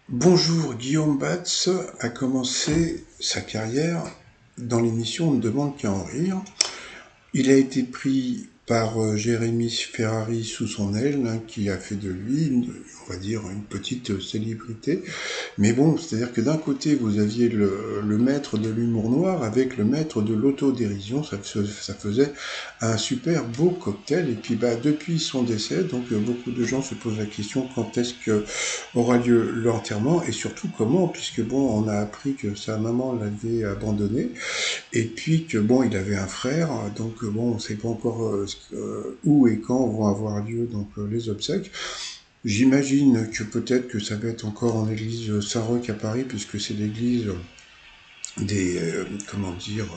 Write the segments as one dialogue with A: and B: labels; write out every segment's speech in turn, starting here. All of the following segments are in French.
A: Bonjour, Guillaume Batz a commencé sa carrière dans l'émission On ne demande qu'à en rire. Il a été pris par Jérémy Ferrari sous son aile, qui a fait de lui, on va dire, une petite célébrité. Mais bon, c'est-à-dire que d'un côté, vous aviez le maître de l'humour noir avec le maître de l'autodérision. Ça faisait un super beau cocktail. Et puis, depuis son décès, donc beaucoup de gens se posent la question quand est-ce que aura lieu l'enterrement et surtout comment, puisque bon, on a appris que sa maman l'avait abandonné et puis que bon, il avait un frère, donc bon, on ne sait pas encore où et quand vont avoir lieu donc les obsèques. J'imagine que peut-être que ça va être encore en église Saint-Roch à Paris, puisque c'est l'église des comment dire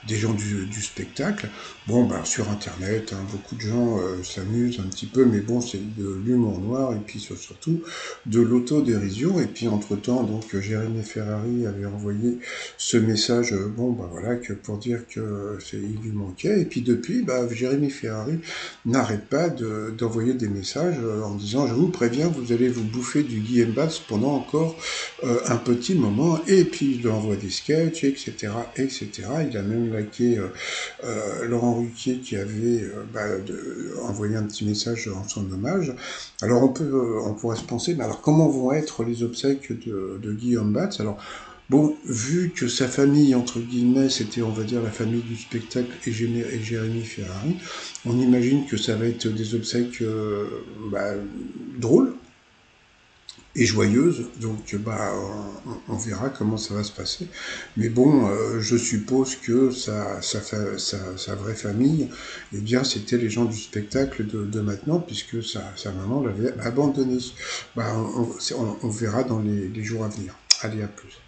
A: des gens du spectacle. Bon, sur internet, beaucoup de gens s'amusent un petit peu, mais bon, c'est de l'humour noir et puis surtout de l'autodérision. Et puis entre temps, donc Jérémy Ferrari avait envoyé ce message, voilà, que pour dire que il lui manquait. Et puis depuis, Jérémy Ferrari n'arrête pas d'envoyer des messages en disant: je vous préviens, vous allez vous bouffer du Guillaume Batz pendant encore un petit moment. Et puis il lui envoie des sketchs, etc., etc. Il a même liké Laurent Ruquier qui avait envoyé un petit message en son hommage. Alors on pourrait se penser, mais alors comment vont être les obsèques de Guillaume Batz? Alors bon, vu que sa famille, entre guillemets, c'était, on va dire, la famille du spectacle et Jérémy Ferrari, on imagine que ça va être des obsèques drôles et joyeuse, donc on verra comment ça va se passer. Mais bon, je suppose que sa vraie famille, eh bien, c'était les gens du spectacle de maintenant, puisque sa maman l'avait abandonné. On verra dans les jours à venir. Allez, à plus.